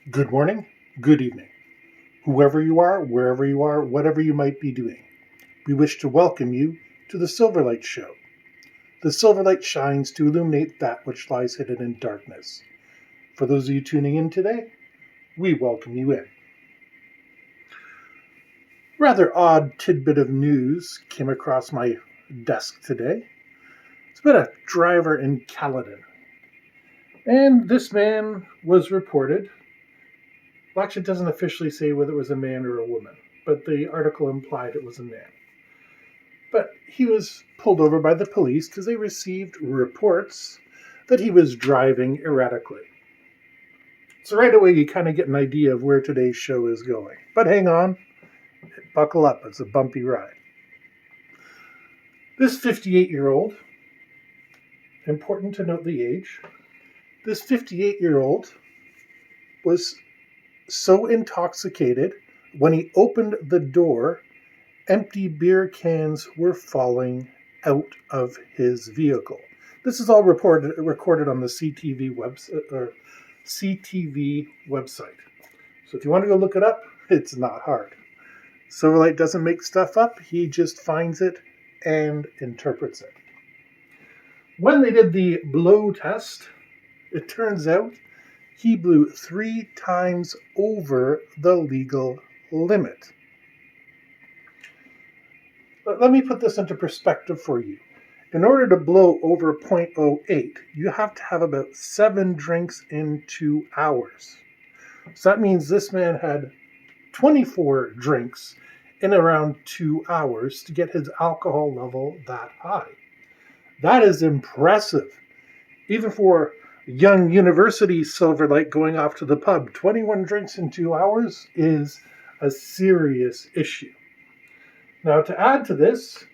Good morning, good evening, whoever you are, wherever you are, whatever you might be doing. We wish to welcome you to the Silverlight Show. The Silverlight shines to illuminate that which lies hidden in darkness. For those of you tuning in today, we welcome you in. Rather odd tidbit of news came across my desk today. It's about a driver in Caledon. And this man was reported. Well, actually, it doesn't officially say whether it was a man or a woman, but the article implied it was a man. But he was pulled over by the police because they received reports that he was driving erratically. So right away you kind of get an idea of where today's show is going. But hang on, buckle up, it's a bumpy ride. This 58-year-old, important to note the age, this 58-year-old was so intoxicated when he opened the door, empty beer cans were falling out of his vehicle. This is all recorded on the CTV website. So if you want to go look it up, it's not hard. Silverlight doesn't make stuff up. He just finds it and interprets it. When they did the blow test, it turns out he blew 3 times over the legal limit. But let me put this into perspective for you. In order to blow over 0.08, you have to have about 7 drinks in 2 hours. So that means this man had 24 drinks in around 2 hours to get his alcohol level that high. That is impressive. Even for young university Silverlight going off to the pub, 21 drinks in 2 hours is a serious issue. Now, to add to this,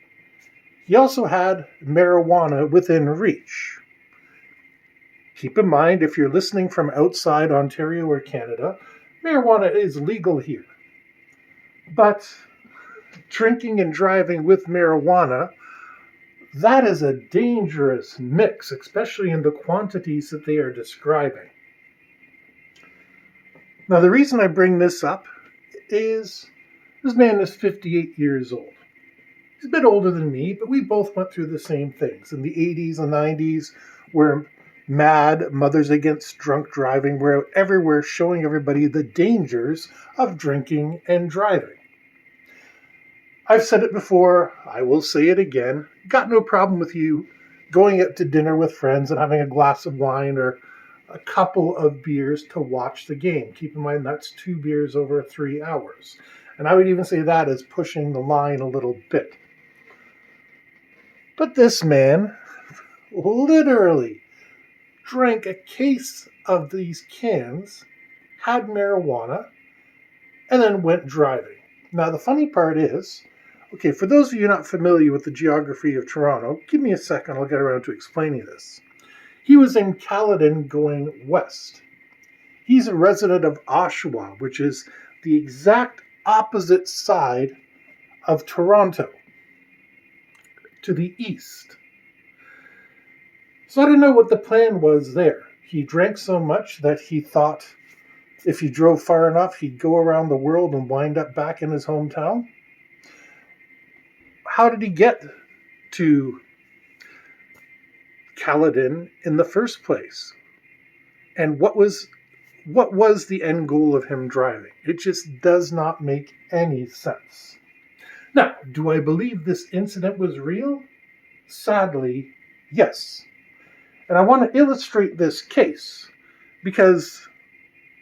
he also had marijuana within reach. Keep in mind, if you're listening from outside Ontario or Canada, marijuana is legal here. But drinking and driving with marijuana, that is a dangerous mix, especially in the quantities that they are describing. Now, the reason I bring this up is this man is 58 years old. He's a bit older than me, but we both went through the same things. In the 80s and 90s, where MAD, Mothers Against Drunk Driving, were out everywhere showing everybody the dangers of drinking and driving. I've said it before, I will say it again. Got no problem with you going out to dinner with friends and having a glass of wine or a couple of beers to watch the game. Keep in mind that's 2 beers over 3 hours. And I would even say that is pushing the line a little bit. But this man literally drank a case of these cans, had marijuana, and then went driving. Now, the funny part is, okay, for those of you not familiar with the geography of Toronto, give me a second, I'll get around to explaining this. He was in Caledon going west. He's a resident of Oshawa, which is the exact opposite side of Toronto, to the east. So I didn't know what the plan was there. He drank so much that he thought if he drove far enough, he'd go around the world and wind up back in his hometown. How did he get to Caledon in the first place? And what was the end goal of him driving? It just does not make any sense. Now, do I believe this incident was real? Sadly, yes. And I want to illustrate this case because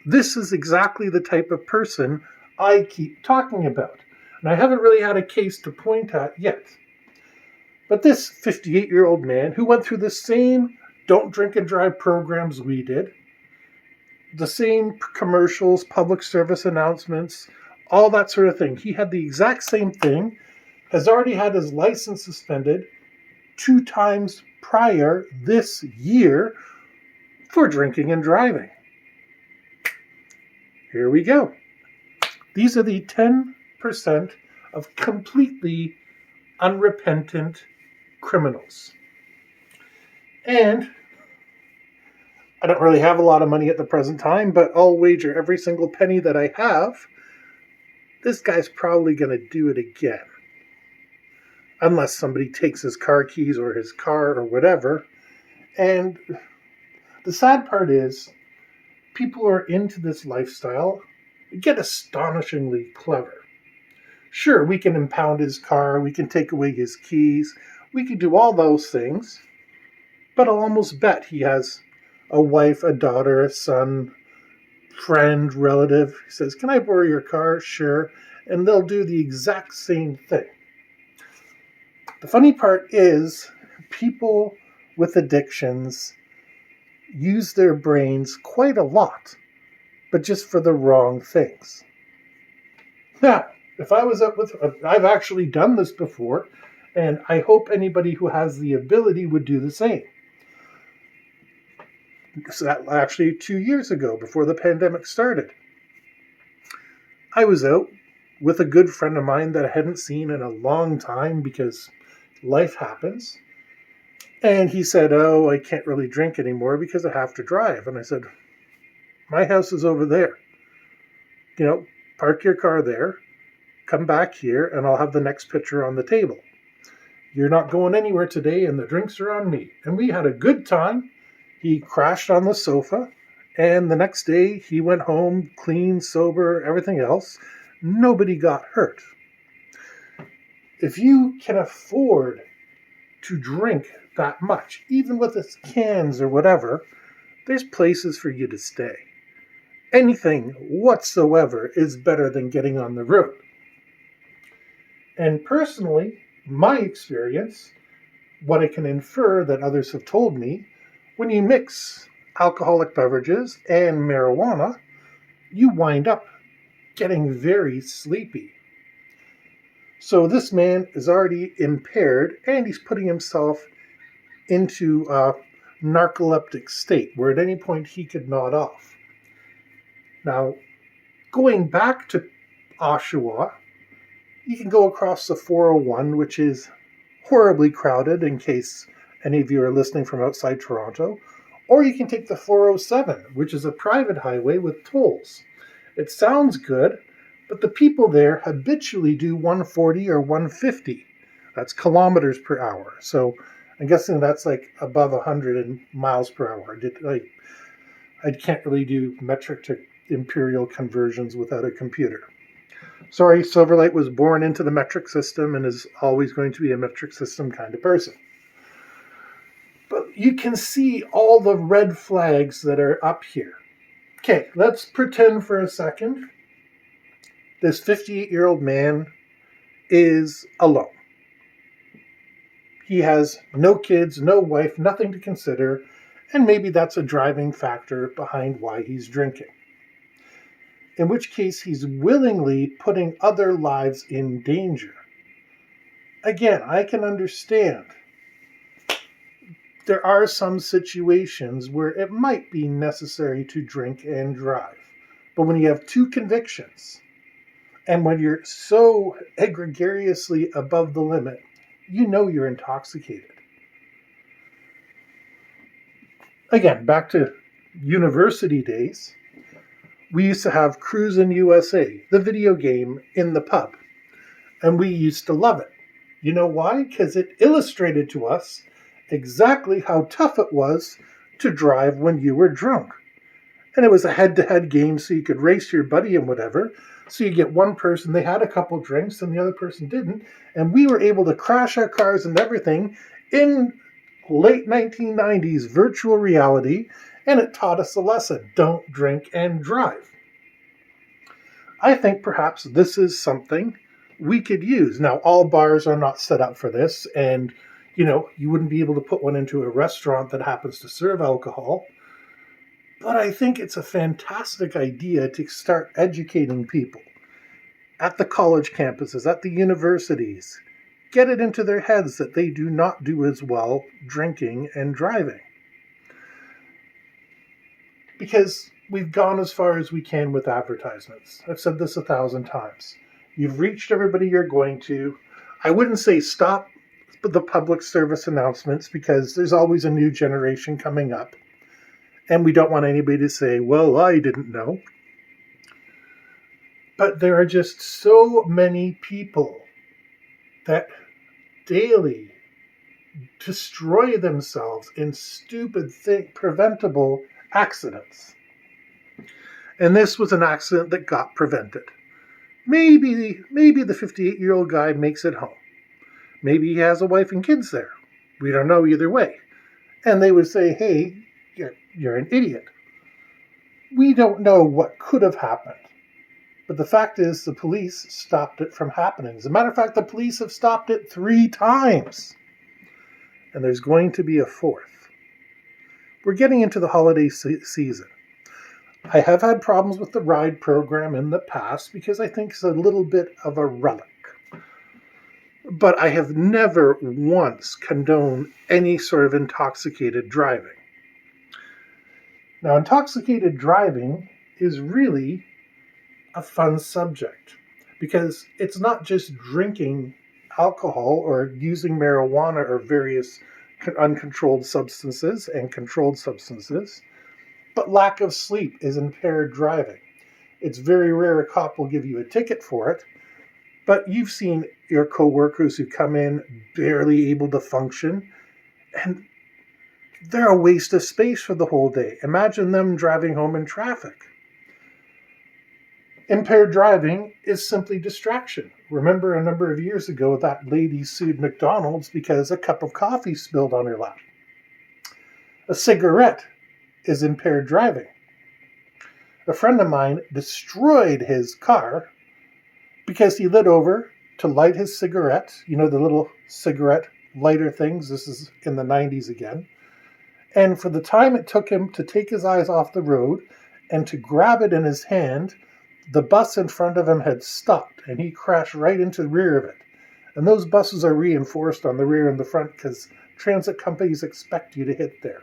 this is exactly the type of person I keep talking about. And I haven't really had a case to point at yet. But this 58-year-old man who went through the same don't drink and drive programs we did, the same commercials, public service announcements, all that sort of thing. He had the exact same thing, has already had his license suspended 2 times prior this year for drinking and driving. Here we go. These are the 10% of completely unrepentant criminals. And I don't really have a lot of money at the present time, but I'll wager every single penny that I have, this guy's probably going to do it again. Unless somebody takes his car keys or his car or whatever. And the sad part is, people who are into this lifestyle get astonishingly clever. Sure, we can impound his car, we can take away his keys, we can do all those things, but I'll almost bet he has a wife, a daughter, a son, friend, relative. He says, "Can I borrow your car?" Sure. And they'll do the exact same thing. The funny part is, people with addictions use their brains quite a lot, but just for the wrong things. Now, if I was up with, I've actually done this before, and I hope anybody who has the ability would do the same. So that actually 2 years ago, before the pandemic started, I was out with a good friend of mine that I hadn't seen in a long time because life happens. And he said, "Oh, I can't really drink anymore because I have to drive." And I said, "My house is over there. Park your car there, come back here, and I'll have the next pitcher on the table. You're not going anywhere today, and the drinks are on me." And we had a good time. He crashed on the sofa, and the next day he went home clean, sober, everything else. Nobody got hurt. If you can afford to drink that much, even with its cans or whatever, there's places for you to stay. Anything whatsoever is better than getting on the road. And personally, my experience, what I can infer that others have told me, when you mix alcoholic beverages and marijuana, you wind up getting very sleepy. So this man is already impaired, and he's putting himself into a narcoleptic state where at any point he could nod off. Now, going back to Oshawa, you can go across the 401, which is horribly crowded in case any of you are listening from outside Toronto, or you can take the 407, which is a private highway with tolls. It sounds good, but the people there habitually do 140 or 150. That's kilometers per hour. So I'm guessing that's like above 100 miles per hour. I can't really do metric to imperial conversions without a computer. Sorry, Silverlight was born into the metric system and is always going to be a metric system kind of person. But you can see all the red flags that are up here. Okay, let's pretend for a second this 58-year-old man is alone. He has no kids, no wife, nothing to consider, and maybe that's a driving factor behind why he's drinking. In which case, he's willingly putting other lives in danger. Again, I can understand. There are some situations where it might be necessary to drink and drive. But when you have two convictions, and when you're so egregiously above the limit, you know you're intoxicated. Again, back to university days, we used to have Cruisin' USA, the video game, in the pub. And we used to love it. You know why? Because it illustrated to us exactly how tough it was to drive when you were drunk. And it was a head-to-head game, so you could race your buddy and whatever. So you get one person, they had a couple drinks, and the other person didn't. And we were able to crash our cars and everything in late 1990s virtual reality, and it taught us a lesson. Don't drink and drive. I think perhaps this is something we could use. Now, all bars are not set up for this, and you wouldn't be able to put one into a restaurant that happens to serve alcohol. But I think it's a fantastic idea to start educating people at the college campuses, at the universities. Get it into their heads that they do not do as well drinking and driving. Because we've gone as far as we can with advertisements. I've said this 1,000 times. You've reached everybody you're going to. I wouldn't say stop the public service announcements because there's always a new generation coming up. And we don't want anybody to say, well, I didn't know. But there are just so many people that daily destroy themselves in stupid, preventable accidents. And this was an accident that got prevented. Maybe the 58-year-old guy makes it home. Maybe he has a wife and kids there. We don't know either way. And they would say, hey, you're an idiot. We don't know what could have happened. But the fact is, the police stopped it from happening. As a matter of fact, the police have stopped it 3 times. And there's going to be a 4th. We're getting into the holiday season. I have had problems with the ride program in the past because I think it's a little bit of a relic. But I have never once condoned any sort of intoxicated driving. Now, intoxicated driving is really a fun subject because it's not just drinking alcohol or using marijuana or various uncontrolled substances and controlled substances, but lack of sleep is impaired driving. It's very rare a cop will give you a ticket for it, but you've seen your coworkers who come in barely able to function, and they're a waste of space for the whole day. Imagine them driving home in traffic. Impaired driving is simply distraction. Remember a number of years ago that lady sued McDonald's because a cup of coffee spilled on her lap. A cigarette is impaired driving. A friend of mine destroyed his car because he lit over to light his cigarette. You know, the little cigarette lighter things. This is in the 90s again. And for the time it took him to take his eyes off the road and to grab it in his hand, the bus in front of him had stopped and he crashed right into the rear of it. And those buses are reinforced on the rear and the front because transit companies expect you to hit there.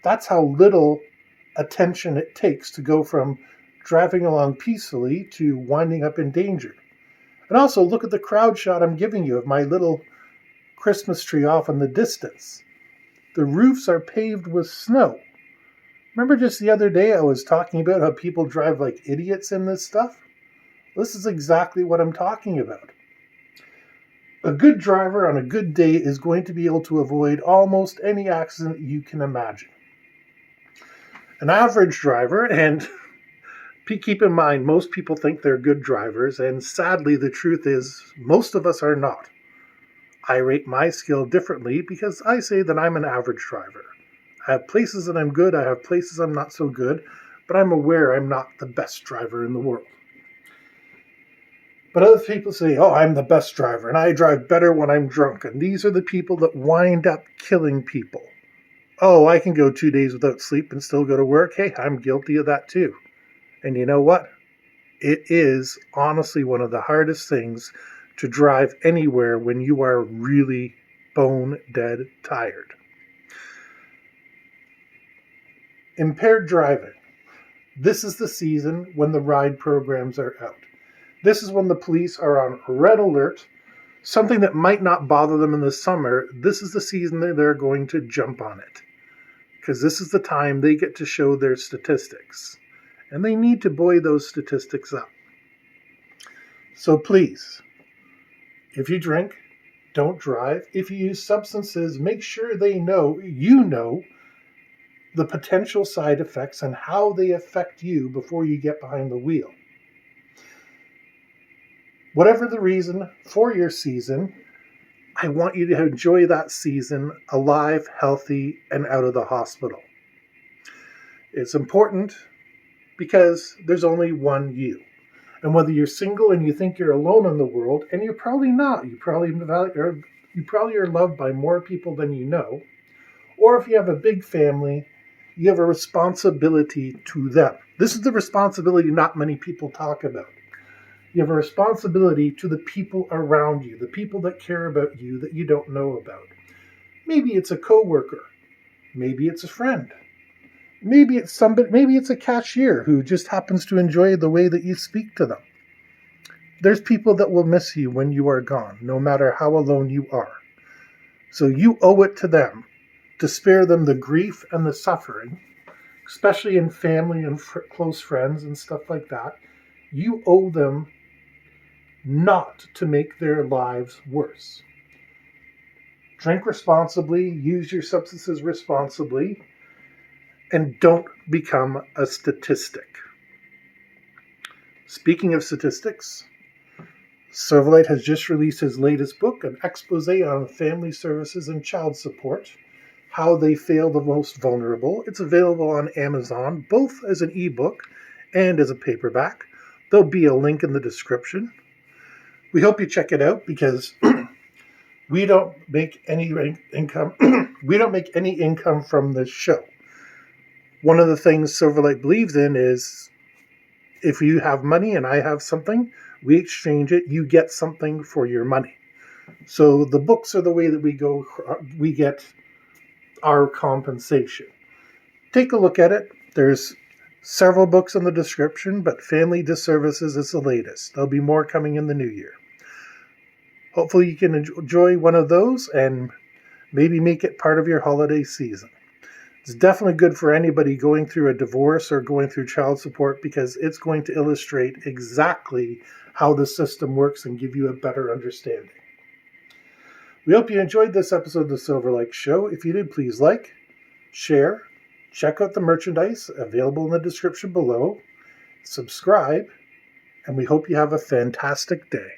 That's how little attention it takes to go from driving along peacefully to winding up in danger. And also look at the crowd shot I'm giving you of my little Christmas tree off in the distance. The roofs are paved with snow. Remember just the other day I was talking about how people drive like idiots in this stuff? This is exactly what I'm talking about. A good driver on a good day is going to be able to avoid almost any accident you can imagine. An average driver, and keep in mind, most people think they're good drivers, and sadly the truth is most of us are not. I rate my skill differently because I say that I'm an average driver. I have places that I'm good, I have places I'm not so good, but I'm aware I'm not the best driver in the world. But other people say, oh, I'm the best driver, and I drive better when I'm drunk, and these are the people that wind up killing people. Oh, I can go 2 days without sleep and still go to work. Hey, I'm guilty of that too. And you know what? It is honestly one of the hardest things to drive anywhere when you are really bone dead tired. Impaired driving. This is the season when the ride programs are out. This is when the police are on red alert. Something that might not bother them in the summer, this is the season that they're going to jump on it. Because this is the time they get to show their statistics. And they need to buoy those statistics up. So please, if you drink, don't drive. If you use substances, make sure you know the potential side effects and how they affect you before you get behind the wheel. Whatever the reason for your season, I want you to enjoy that season alive, healthy, and out of the hospital. It's important because there's only one you. And whether you're single and you think you're alone in the world, and you're probably not, you probably are loved by more people than you know, or if you have a big family, you have a responsibility to them. This is the responsibility not many people talk about. You have a responsibility to the people around you, the people that care about you that you don't know about. Maybe it's a coworker. Maybe it's a friend. Maybe it's a cashier who just happens to enjoy the way that you speak to them. There's people that will miss you when you are gone, no matter how alone you are. So you owe it to them to spare them the grief and the suffering, especially in family and close friends and stuff like that. You owe them not to make their lives worse. Drink responsibly, use your substances responsibly, and don't become a statistic. Speaking of statistics, Silverlight has just released his latest book, an expose on family services and child support, how they fail the most vulnerable. It's available on Amazon, both as an ebook and as a paperback. There'll be a link in the description. We hope you check it out because we don't make any income. We don't make any income from this show. One of the things Silverlight believes in is if you have money and I have something, we exchange it, you get something for your money. So the books are the way that we get our compensation. Take a look at it. There's several books in the description, but Family Disservices is the latest. There'll be more coming in the new year. Hopefully you can enjoy one of those and maybe make it part of your holiday season. It's definitely good for anybody going through a divorce or going through child support because it's going to illustrate exactly how the system works and give you a better understanding. We hope you enjoyed this episode of the Silverlight Show. If you did, please like, share, check out the merchandise available in the description below, subscribe, and we hope you have a fantastic day.